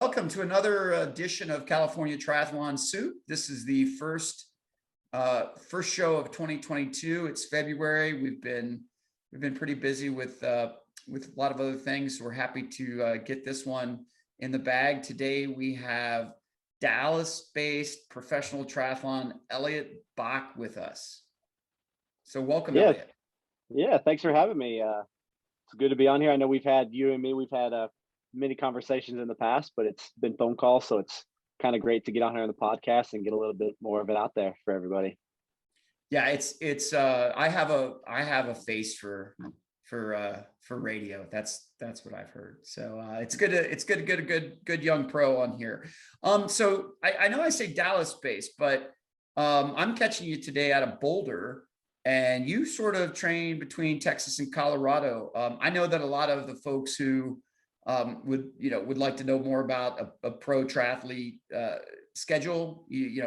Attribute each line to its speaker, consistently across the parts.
Speaker 1: Welcome to another edition of California Triathlon Soup. This is the first show of 2022. It's February. We've been pretty busy with a lot of other things. We're happy to get this one in the bag. Today we have Dallas-based professional triathlon Elliot Bach with us. So welcome, Elliot.
Speaker 2: Yeah, thanks for having me. It's good to be on here. I know we've had many conversations in the past, but it's been phone calls, so it's kind of great to get on here on the podcast and get a little bit more of it out there for everybody.
Speaker 1: Yeah, it's I have a face for radio. That's what I've heard. So it's good to get a good young pro on here. So I know I say Dallas based, but I'm catching you today out of Boulder, and you sort of train between Texas and Colorado. I know that a lot of the folks who would like to know more about a pro triathlete schedule.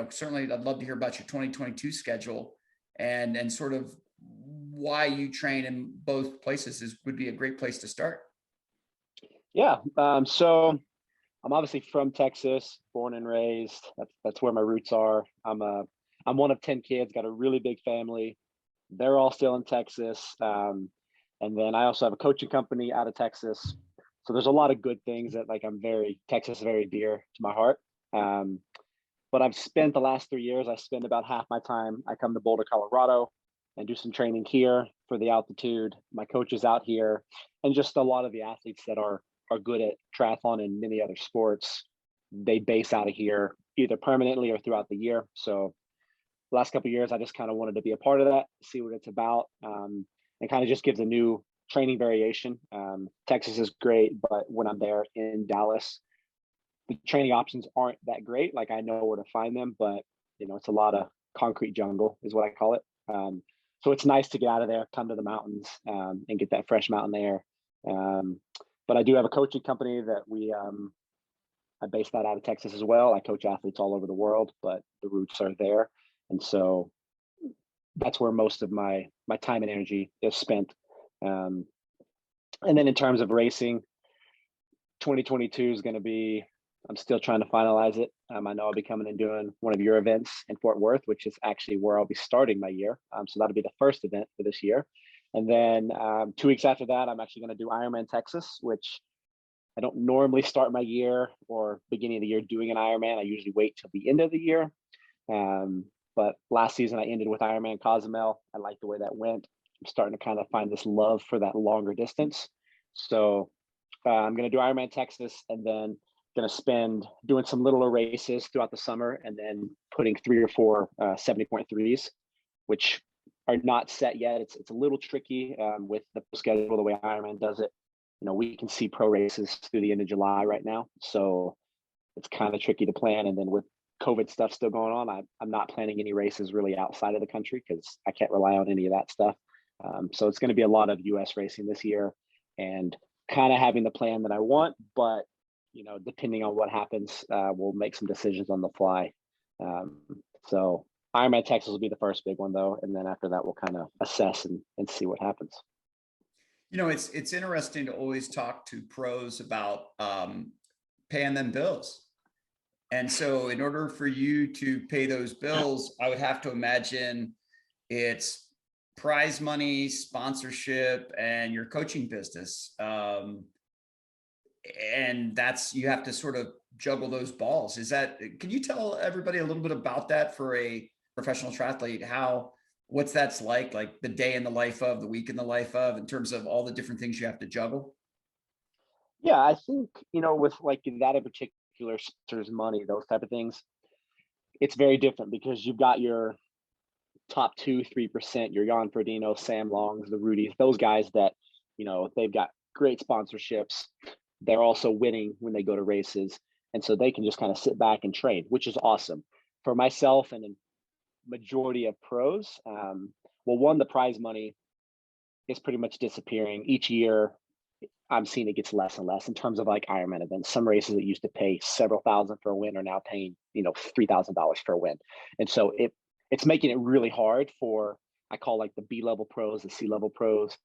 Speaker 1: Certainly I'd love to hear about your 2022 schedule and sort of why you train in both places would be a great place to start.
Speaker 2: Yeah. So I'm obviously from Texas, born and raised. That's where my roots are. I'm one of 10 kids, got a really big family. They're all still in Texas. And then I also have a coaching company out of Texas. So there's a lot of good things that Texas is very dear to my heart. But I've spent the last 3 years, I spend about half my time, I come to Boulder, Colorado and do some training here for the altitude. My coach is out here, and just a lot of the athletes that are good at triathlon and many other sports, they base out of here either permanently or throughout the year. So the last couple of years, I just kind of wanted to be a part of that, see what it's about, and kind of just gives a new training variation. Texas is great, but when I'm there in Dallas, the training options aren't that great. Like, I know where to find them, but it's a lot of concrete jungle is what I call it. So it's nice to get out of there, come to the mountains, and get that fresh mountain air. But I do have a coaching company that I base that out of Texas as well. I coach athletes all over the world, but the roots are there. And so that's where most of my time and energy is spent. And then in terms of racing, 2022 is going to be, I'm still trying to finalize it. I know I'll be coming and doing one of your events in Fort Worth, which is actually where I'll be starting my year. So that'll be the first event for this year. And then 2 weeks after that, I'm actually going to do Ironman Texas, which I don't normally start my year or beginning of the year doing an Ironman. I usually wait till the end of the year. But last season I ended with Ironman Cozumel. I like the way that went. I'm starting to kind of find this love for that longer distance. So I'm going to do Ironman Texas, and then going to spend doing some littler races throughout the summer, and then putting 3 or 4 70.3s, which are not set yet. It's a little tricky with the schedule, the way Ironman does it. We can see pro races through the end of July right now. So it's kind of tricky to plan. And then with COVID stuff still going on, I'm not planning any races really outside of the country because I can't rely on any of that stuff. So it's going to be a lot of US racing this year, and kind of having the plan that I want, but depending on what happens, we'll make some decisions on the fly. So Ironman Texas will be the first big one though. And then after that, we'll kind of assess and see what happens.
Speaker 1: It's interesting to always talk to pros about paying them bills. And so in order for you to pay those bills, I would have to imagine it's prize money, sponsorship, and your coaching business. And you have to sort of juggle those balls. Can you tell everybody a little bit about that for a professional triathlete? What's that's like the day in the life of, the week in the life of, in terms of all the different things you have to juggle?
Speaker 2: Yeah, I think, with that in particular, there's money, those type of things, it's very different because you've got your top 2-3%, your Jan Frodeno, Sam Longs, the Rudies, those guys that, they've got great sponsorships. They're also winning when they go to races. And so they can just kind of sit back and train, which is awesome. For myself and a majority of pros, one, the prize money is pretty much disappearing. Each year, I'm seeing it gets less and less in terms of Ironman events. Some races that used to pay several thousand for a win are now paying, $3,000 for a win. And so it's making it really hard for, I call the B-level pros, the C-level pros,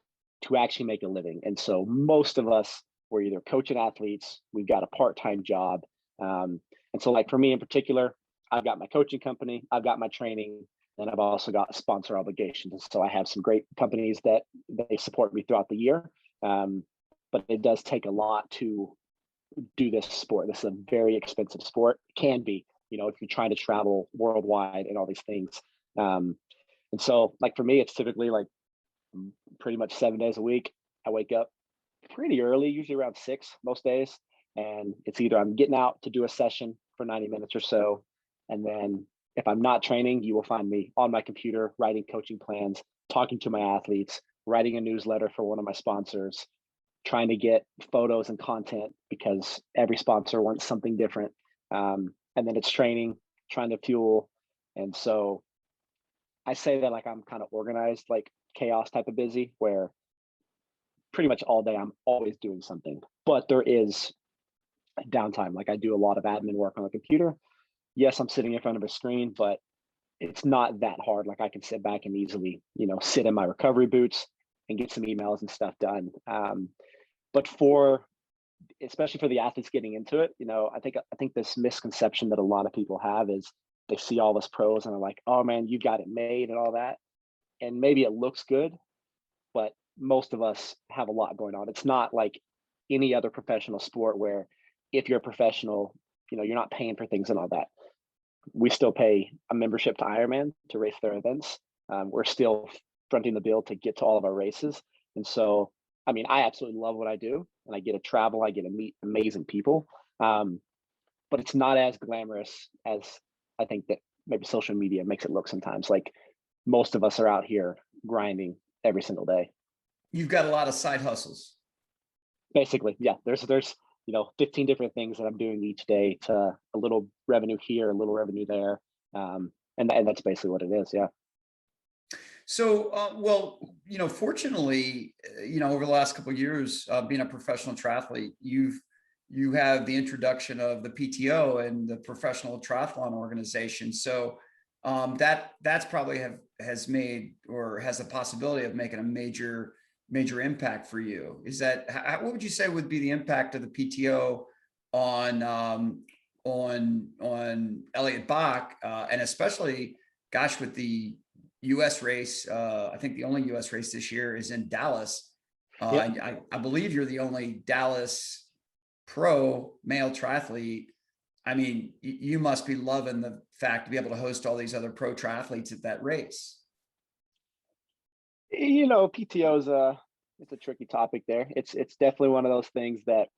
Speaker 2: to actually make a living. And so most of us, we're either coaching athletes, we've got a part-time job, And so like for me in particular, I've got my coaching company, I've got my training, and I've also got sponsor obligations. And so I have some great companies that they support me throughout the year. But it does take a lot to do this sport. This is a very expensive sport. It can be, if you're trying to travel worldwide and all these things. And so like for me, it's typically like pretty much 7 days a week. I wake up pretty early, usually around 6 most days. And it's either I'm getting out to do a session for 90 minutes or so. And then if I'm not training, you will find me on my computer, writing coaching plans, talking to my athletes, writing a newsletter for one of my sponsors, trying to get photos and content because every sponsor wants something different. And then it's training, trying to fuel. And so I say that like I'm kind of organized, like chaos type of busy, where pretty much all day I'm always doing something, but there is downtime. Like I do a lot of admin work on the computer. Yes, I'm sitting in front of a screen, but it's not that hard. Like I can sit back and easily, sit in my recovery boots and get some emails and stuff done. But especially for the athletes getting into it, I think this misconception that a lot of people have is they see all this pros and they're like, oh man, you got it made and all that. And maybe it looks good, but most of us have a lot going on. It's not like any other professional sport where if you're a professional, you're not paying for things and all that. We still pay a membership to Ironman to race their events. We're still fronting the bill to get to all of our races. And so, I mean, I absolutely love what I do and I get to travel, I get to meet amazing people. But it's not as glamorous as I think that maybe social media makes it look sometimes. Like most of us are out here grinding every single day.
Speaker 1: You've got a lot of side hustles.
Speaker 2: Basically, yeah, there's 15 different things that I'm doing each day to a little revenue here, a little revenue there. And that's basically what it is. Yeah.
Speaker 1: So, well, fortunately, over the last couple of years, being a professional triathlete, you have the introduction of the PTO and the Professional Triathlon Organization. So that's probably has made or has the possibility of making a major impact for you. Is that what would you say would be the impact of the PTO on Elliot Bach, and especially, gosh, with the U.S. race, I think the only U.S. race this year is in Dallas.
Speaker 2: Yep.
Speaker 1: I believe you're the only Dallas pro male triathlete. I mean, you must be loving the fact to be able to host all these other pro triathletes at that race.
Speaker 2: PTO is it's a tricky topic there. It's definitely one of those things that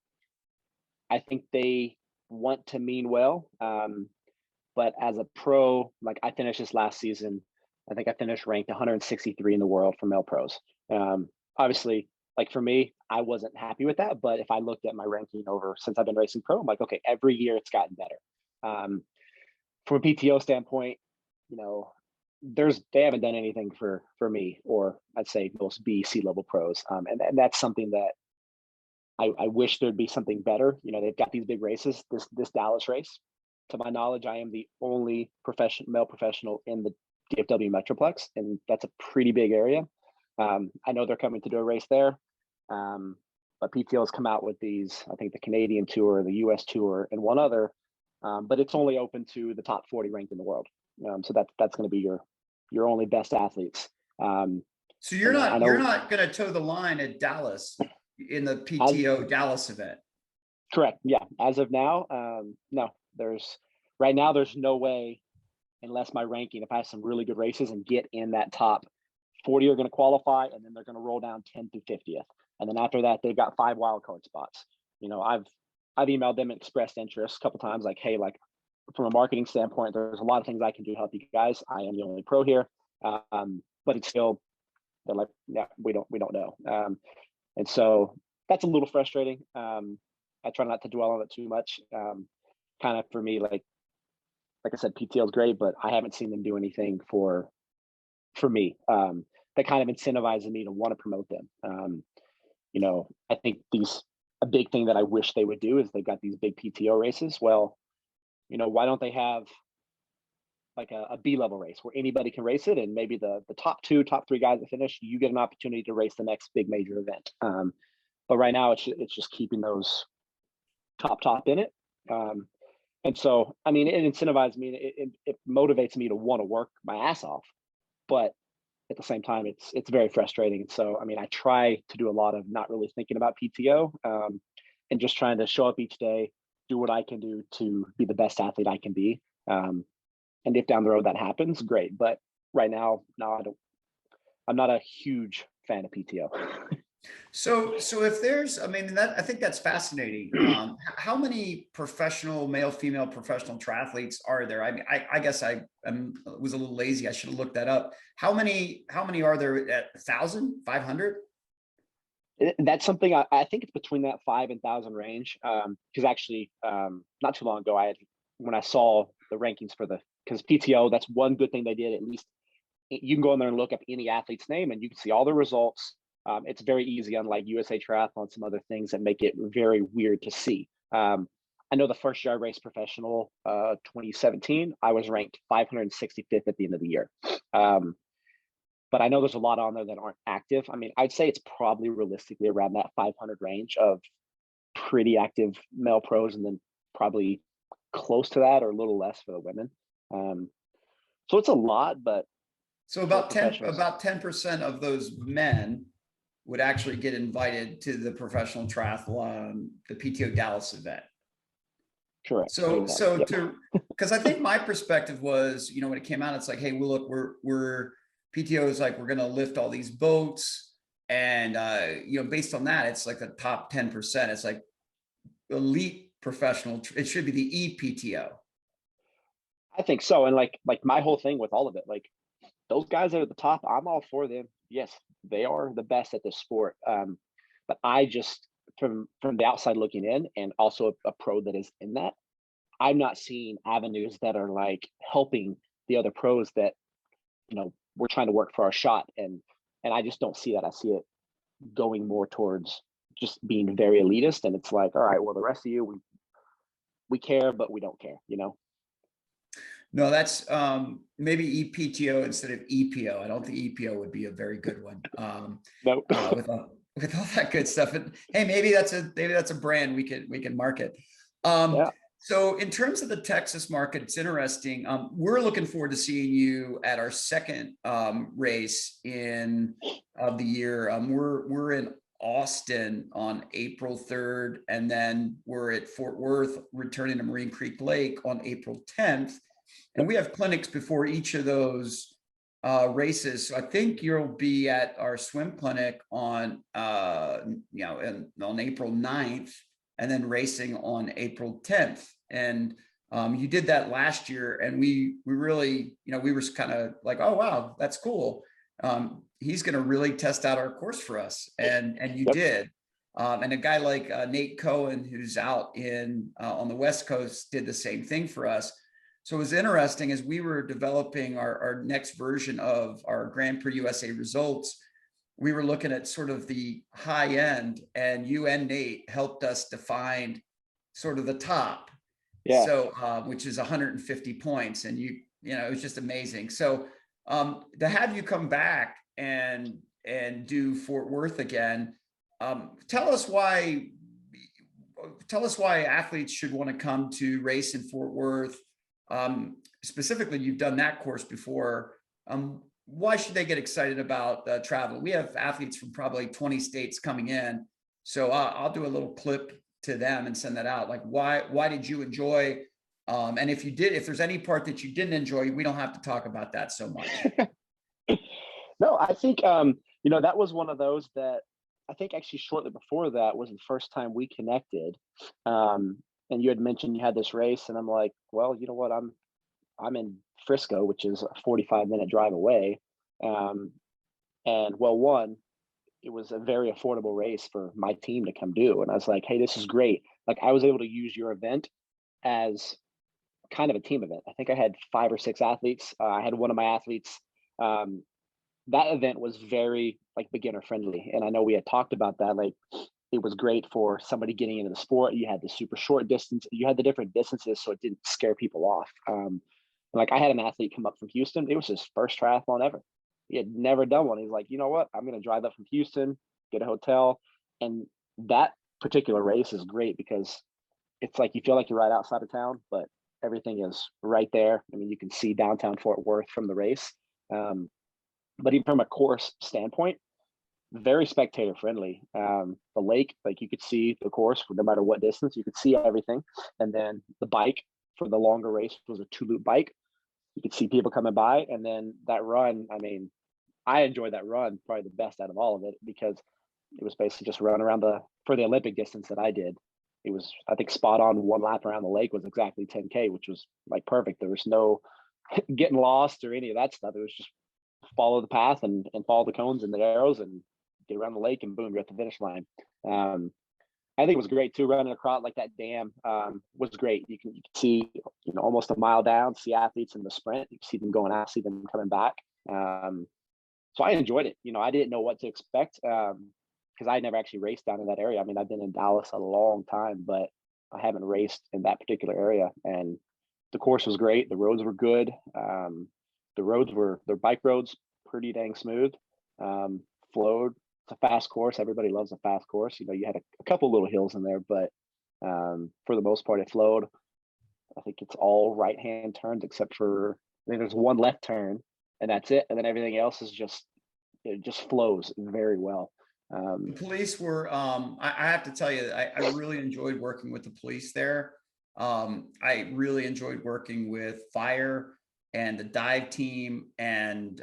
Speaker 2: I think they want to mean well. But as a pro, like I finished this last season, I think I finished ranked 163 in the world for male pros. Obviously, like for me, I wasn't happy with that. But if I looked at my ranking over since I've been racing pro, I'm like, okay, every year it's gotten better. From a PTO standpoint, they haven't done anything for me, or I'd say most B/C level pros. And that's something that I wish there'd be something better. They've got these big races, this Dallas race. To my knowledge, I am the only male professional in the DFW Metroplex, and that's a pretty big area. I know they're coming to do a race there, but PTO has come out with these, I think the Canadian Tour, the US Tour, and one other, but it's only open to the top 40 ranked in the world. So that's going to be your only best athletes.
Speaker 1: So you're not going to toe the line at Dallas in the PTO Dallas event.
Speaker 2: Correct. Yeah. As of now, no. Right now there's no way, unless my ranking, if I have some really good races and get in that top 40 are going to qualify, and then they're going to roll down 10 through 50th. And then after that, they've got 5 wildcard spots. I've emailed them and expressed interest a couple times, like, hey, like from a marketing standpoint, there's a lot of things I can do to help you guys. I am the only pro here. But it's still, they're like, yeah, we don't know. And so that's a little frustrating. I try not to dwell on it too much. Kind of for me, like I said, PTO is great, but I haven't seen them do anything for me that kind of incentivizes me to want to promote them. I think a big thing that I wish they would do is they've got these big PTO races. Well, why don't they have like a B level race where anybody can race it, and maybe the top 2, top 3 guys that finish, you get an opportunity to race the next big major event. But right now it's just keeping those top in it. And so, I mean, it incentivizes me, it motivates me to want to work my ass off, but at the same time, it's very frustrating. And so, I mean, I try to do a lot of not really thinking about PTO, and just trying to show up each day, do what I can do to be the best athlete I can be. Um, and if down the road that happens, great. But right now, no, I don't. I'm not a huge fan of PTO.
Speaker 1: So if there's, I mean, I think that's fascinating. How many professional, male, female professional triathletes are there? I mean, I guess was a little lazy. I should have looked that up. How many are there at 1,000, 500?
Speaker 2: That's something I think it's between that 5 and 1,000 range. Because actually, not too long ago, when I saw the rankings for because PTO, that's one good thing they did. At least you can go in there and look up any athlete's name, and you can see all the results. It's very easy, unlike USA Triathlon, some other things that make it very weird to see. I know the first year I raced professional, 2017, I was ranked 565th at the end of the year. But I know there's a lot on there that aren't active. I mean, I'd say it's probably realistically around that 500 range of pretty active male pros, and then probably close to that or a little less for the women. So it's a lot, but
Speaker 1: So
Speaker 2: for
Speaker 1: about 10,
Speaker 2: professionals,
Speaker 1: about 10% of those men would actually get invited to the professional triathlon, the PTO Dallas event.
Speaker 2: correct.
Speaker 1: So,
Speaker 2: Yep.
Speaker 1: because I think my perspective was, when it came out, it's like, hey, well, look, we're PTO is like, we're going to lift all these boats. And, based on that, it's like the top 10%. It's like elite professional. It should be the ePTO.
Speaker 2: I think so. And like my whole thing with all of it, like those guys that are at the top, I'm all for them. Yes, they are the best at this sport. But I just, from the outside looking in, and also a pro that is in that, I'm not seeing avenues that are like helping the other pros that, we're trying to work for our shot. And I just don't see that. I see it going more towards just being very elitist. And it's like, all right, well, the rest of you, we care, but we don't care.
Speaker 1: No, that's maybe ePTO instead of EPO. I don't think EPO would be a very good one.
Speaker 2: No.
Speaker 1: With all that good stuff. And hey, maybe that's a brand we can market.
Speaker 2: Yeah.
Speaker 1: So in terms of the Texas market, it's interesting. We're looking forward to seeing you at our second race of the year. We're in Austin on April 3rd, and then we're at Fort Worth, returning to Marine Creek Lake on April 10th. And we have clinics before each of those races. So I think you'll be at our swim clinic on on April 9th, and then racing on April 10th. And you did that last year, and we really, we were kind of like, oh wow, that's cool. He's going to really test out our course for us, and you
Speaker 2: Yep.
Speaker 1: did. And a guy like Nate Cohen, who's out on the West Coast, did the same thing for us. So it was interesting as we were developing our next version of our Grand Prix USA results. We were looking at sort of the high end, and you and Nate helped us define sort of the top.
Speaker 2: Yeah.
Speaker 1: So, which is 150 points. And it was just amazing. So to have you come back and do Fort Worth again, tell us why athletes should want to come to race in Fort Worth. Specifically, you've done that course before. Why should they get excited about travel? We have athletes from probably 20 states coming in. So I'll do a little clip to them and send that out. Like, why did you enjoy? And if there's any part that you didn't enjoy, we don't have to talk about that so much.
Speaker 2: No, I think, that was one of those that I think actually shortly before that was the first time we connected. And you had mentioned you had this race, and I'm like, well, you know what? I'm in Frisco, which is a 45-minute drive away. And one, it was a very affordable race for my team to come do. And I was like, hey, this is great. Like, I was able to use your event as kind of a team event. I think I had 5 or 6 athletes. I had one of my athletes. That event was very like beginner friendly. And I know we had talked about that. Like, it was great for somebody getting into the sport. You had the super short distance, you had the different distances, so it didn't scare people off. Like, I had an athlete come up from Houston. It was his first triathlon ever. He had never done one. He's like, you know what? I'm going to drive up from Houston, get a hotel. And that particular race is great because it's like, you feel like you're right outside of town, but everything is right there. I mean, you can see downtown Fort Worth from the race. But even from a course standpoint, very spectator friendly. The lake, like you could see the course no matter what distance, you could see everything. And then the bike for the longer race was a 2-loop bike. You could see people coming by, and then that run. I mean, I enjoyed that run probably the best out of all of it because it was basically just run around for the Olympic distance that I did. It was, I think, spot on. One lap around the lake was exactly 10K, which was like perfect. There was no getting lost or any of that stuff. It was just follow the path and follow the cones and the arrows and get around the lake and boom, you're at the finish line. I think it was great too, running across like that dam was great. You can see, almost a mile down, see athletes in the sprint, you see them going out, see them coming back. So I enjoyed it. I didn't know what to expect because I never actually raced down in that area. I mean, I've been in Dallas a long time, but I haven't raced in that particular area. And the course was great. The roads were good. Their bike roads, pretty dang smooth. Flowed. It's a fast course. Everybody loves a fast course. You had a couple little hills in there, but for the most part, it flowed. I think it's all right-hand turns except for, I think there's one left turn, and that's it. And then everything else is it just flows very well.
Speaker 1: The police were, I have to tell you, I really enjoyed working with the police there. I really enjoyed working with fire and the dive team, and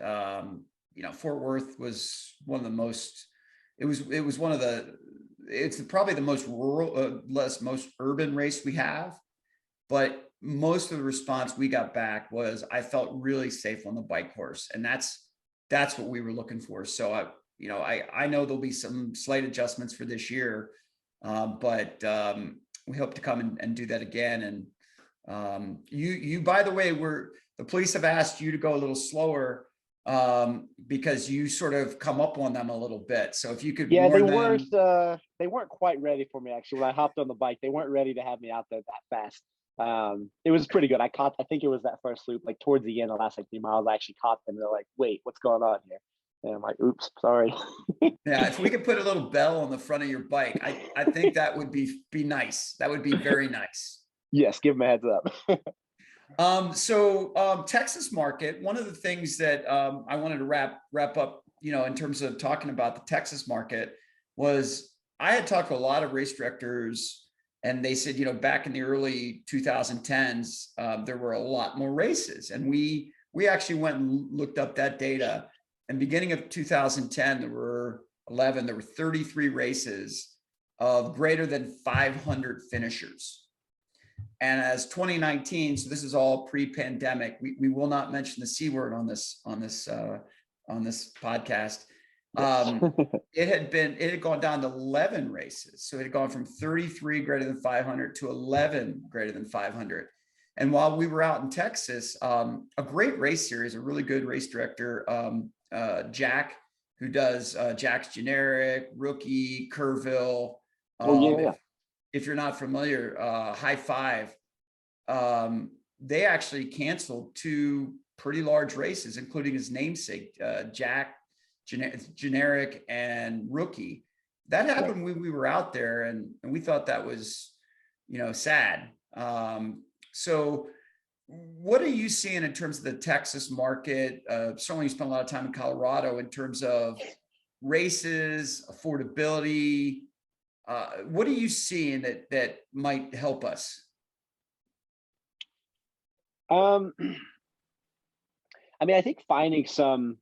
Speaker 1: Fort Worth was one of the most, it's probably the most rural, most urban race we have, but most of the response we got back was, I felt really safe on the bike course. And that's what we were looking for. So I know there'll be some slight adjustments for this year, but we hope to come and do that again. And you, by the way, the police have asked you to go a little slower because you sort of come up on them a little bit. So if you could warn them.
Speaker 2: They weren't quite ready for me, actually. When I hopped on the bike, they weren't ready to have me out there that fast. It was pretty good. I think it was that first loop, like towards the end, the last 3 miles, I actually caught them. They're like, wait, what's going on here? And I'm like, oops, sorry.
Speaker 1: Yeah, if we could put a little bell on the front of your bike, I think that would be nice. That would be very nice.
Speaker 2: Yes, give them a heads up.
Speaker 1: Texas market, one of the things that I wanted to wrap up, in terms of talking about the Texas market, was I had talked to a lot of race directors, and they said, back in the early 2010s, there were a lot more races. And we actually went and looked up that data. And beginning of 2010, there were 33 races of greater than 500 finishers. And as 2019, so this is all pre-pandemic, we will not mention the C word on this podcast. It had gone down to 11 races. So it had gone from 33 greater than 500 to 11 greater than 500. And while we were out in Texas, a great race series, a really good race director, Jack, who does Jack's Generic, Rookie, Kerrville. If you're not familiar, High Five, they actually canceled 2 pretty large races, including his namesake, Jack, Generic, and Rookie. That happened when we were out there, and we thought that was, sad. So what are you seeing in terms of the Texas market? Certainly you spent a lot of time in Colorado in terms of races, affordability. What are you seeing that might help us?
Speaker 2: I mean, I think finding some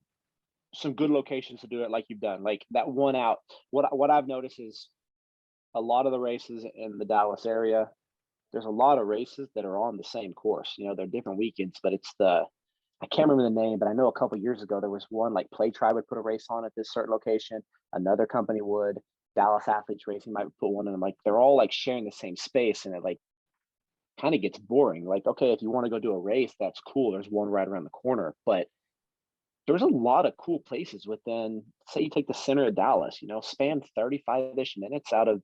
Speaker 2: good locations to do it like you've done, like that one out. What I've noticed is a lot of the races in the Dallas area, there's a lot of races that are on the same course. They're different weekends, but I can't remember the name, but I know a couple of years ago there was one, like Play Try would put a race on at this certain location. Another company would. Dallas Athletes Racing might put one in. Like they're all like sharing the same space, and it like kind of gets boring. Like, okay, if you want to go do a race, that's cool. There's one right around the corner, but there's a lot of cool places within, say you take the center of Dallas, span 35-ish minutes out of,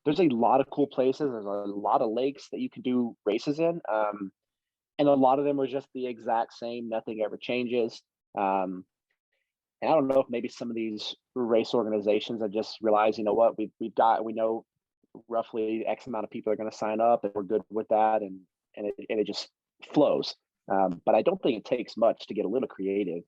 Speaker 2: there's a lot of cool places. There's a lot of lakes that you can do races in. And a lot of them are just the exact same. Nothing ever changes. And I don't know if maybe some of these race organizations have just realized, what, we know roughly X amount of people are going to sign up, and we're good with that. And it just flows. But I don't think it takes much to get a little creative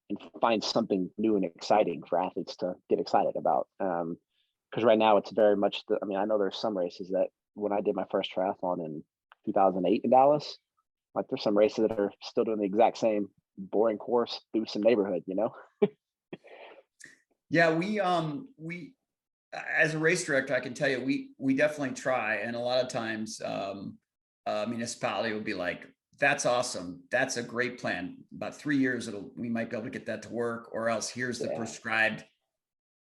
Speaker 2: and find something new and exciting for athletes to get excited about. Because right now it's very much I mean, I know there's some races that when I did my first triathlon in 2008 in Dallas, like there's some races that are still doing the exact same boring course through some neighborhood, you know?
Speaker 1: Yeah, we as a race director, I can tell you, we definitely try. And a lot of times a municipality will be like, that's awesome. That's a great plan. About 3 years, we might be able to get that to work, or else here's the prescribed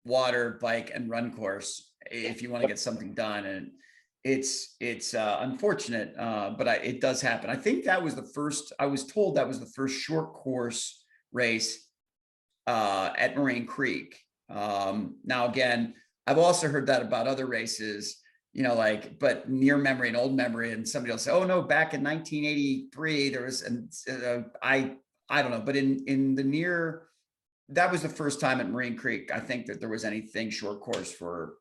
Speaker 1: water, bike, and run course if you want to get something done. And it's unfortunate, but it does happen. I think that was the first, I was told that was the first short course race at Moraine Creek. Now, again, I've also heard that about other races, you know, like, but near memory and old memory, and somebody will say, oh no, back in 1983, there was, and I don't know, but in the near, that was the first time at Moraine Creek, I think, that there was anything short course for,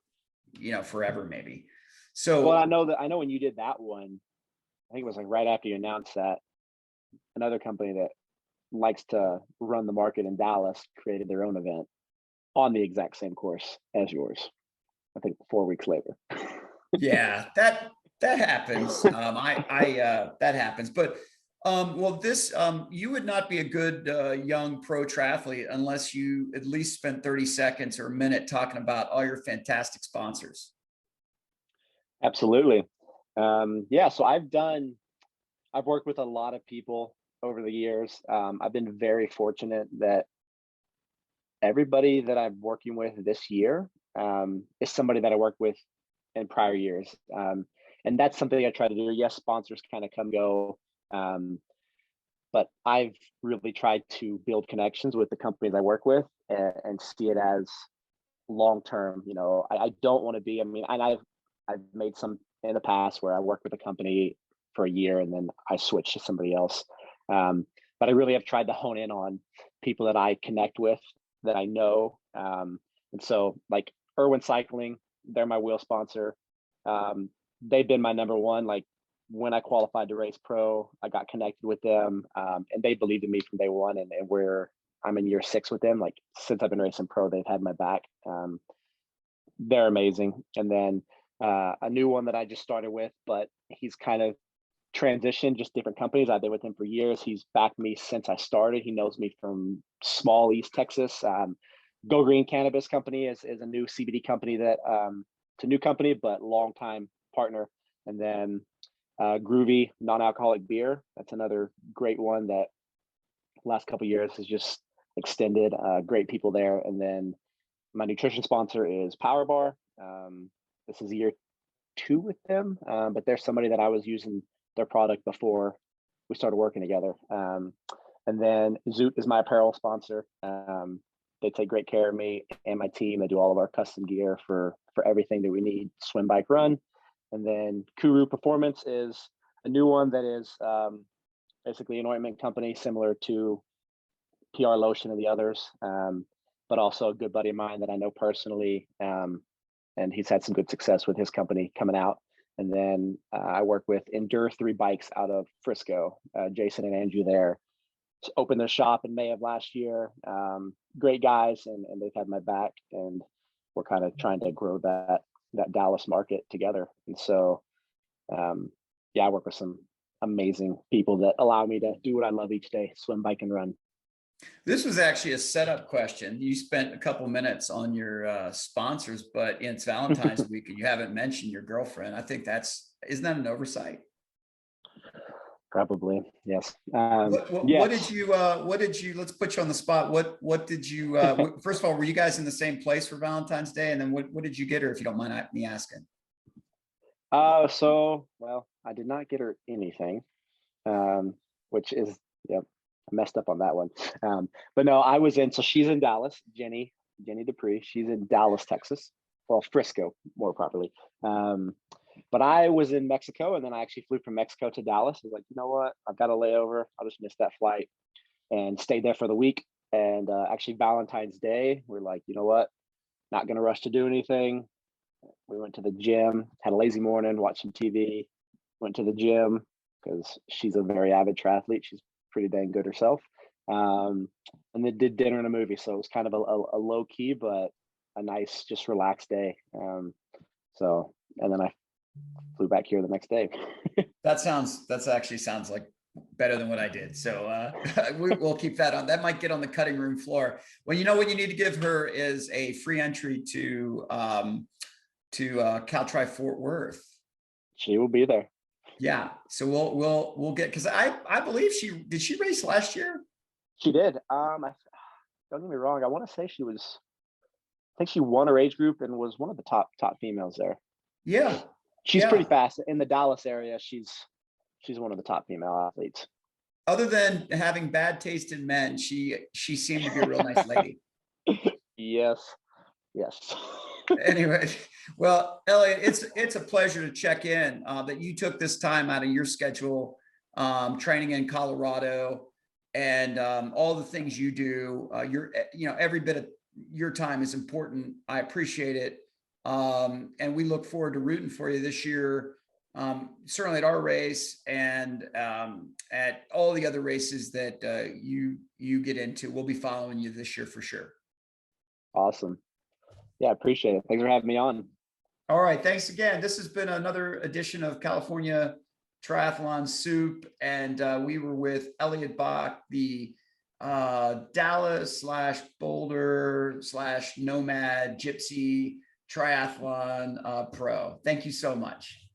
Speaker 1: you know, forever, maybe. So,
Speaker 2: well, I know when you did that one, I think it was like right after you announced that, another company that likes to run the market in Dallas created their own event on the exact same course as yours. I think 4 weeks later.
Speaker 1: yeah, that happens. That happens, but well, this you would not be a good young pro triathlete unless you at least spent 30 seconds or a minute talking about all your fantastic sponsors.
Speaker 2: Absolutely. Yeah, so I've worked with a lot of people over the years. I've been very fortunate that everybody that I'm working with this year is somebody that I worked with in prior years. And that's something I try to do. Yes, sponsors kind of come and go. But I've really tried to build connections with the companies I work with and see it as long-term. You know, I don't want to be, I mean, and I've made some in the past where I worked with a company for a year and then I switched to somebody else. But I really have tried to hone in on people that I connect with, that I know. And so like Irwin Cycling, they're my wheel sponsor. They've been my number one. Like when I qualified to race pro, I got connected with them, and they believed in me from day one. And I'm in year 6 with them. Like since I've been racing pro, they've had my back. They're amazing. And then a new one that I just started with, but he's kind of transitioned, just different companies. I've been with him for years. He's backed me since I started. He knows me from small East Texas. Go Green Cannabis Company is a new CBD company that it's a new company, but longtime partner. And then Groovy non-alcoholic beer. That's another great one that last couple of years has just extended. Great people there. And then my nutrition sponsor is Power Bar. This is year 2 with them, but they're somebody that I was using their product before we started working together. And then Zoot is my apparel sponsor. They take great care of me and my team. They do all of our custom gear for everything that we need, swim, bike, run. And then Kuru Performance is a new one that is basically an ointment company similar to PR Lotion and the others, but also a good buddy of mine that I know personally. And he's had some good success with his company coming out. And then I work with Endure 3 Bikes out of Frisco. Jason and Andrew there opened their shop in May of last year. Great guys, and they've had my back, and we're kind of trying to grow that Dallas market together. And so, yeah, I work with some amazing people that allow me to do what I love each day: swim, bike, and run.
Speaker 1: This was actually a setup question. You spent a couple minutes on your sponsors, but it's Valentine's week and you haven't mentioned your girlfriend. I think isn't that an oversight?
Speaker 2: Probably, yes.
Speaker 1: What did you, let's put you on the spot. What did you, first of all, were you guys in the same place for Valentine's Day? And then what did you get her, if you don't mind me asking?
Speaker 2: So, well, I did not get her anything, which is, yep, I messed up on that one. But no, so she's in Dallas, Jenny Dupree. She's in Dallas, Texas. Well, Frisco, more properly. But I was in Mexico, and then I actually flew from Mexico to Dallas. I was like, you know what? I've got a layover. I'll just miss that flight, and stayed there for the week. And actually Valentine's Day, we're like, you know what? Not going to rush to do anything. We went to the gym, had a lazy morning, watched some TV, went to the gym, because she's a very avid triathlete. She's pretty dang good herself. And then did dinner and a movie. So it was kind of a low key, but a nice, just relaxed day. And then I flew back here the next day.
Speaker 1: That actually sounds like better than what I did. So we'll keep that on. That might get on the cutting room floor. When you need to give her is a free entry to Cal Tri Fort Worth.
Speaker 2: She will be there.
Speaker 1: Yeah. So we'll get, because I believe she race last year?
Speaker 2: She did. Don't get me wrong. I want to say I think she won her age group and was one of the top females there.
Speaker 1: Yeah.
Speaker 2: She's pretty fast in the Dallas area. She's one of the top female athletes.
Speaker 1: Other than having bad taste in men, she seemed to be a real nice lady.
Speaker 2: Yes.
Speaker 1: Anyway, well, Elliot, it's a pleasure to check in, that you took this time out of your schedule, training in Colorado, and all the things you do. Every bit of your time is important. I appreciate it. And we look forward to rooting for you this year, certainly at our race and at all the other races that you get into. We'll be following you this year for sure.
Speaker 2: Awesome. Yeah, I appreciate it. Thanks for having me on.
Speaker 1: All right. Thanks again. This has been another edition of California Triathlon Soup. And we were with Elliot Bach, the Dallas /Boulder/Nomad Gypsy Triathlon pro. Thank you so much.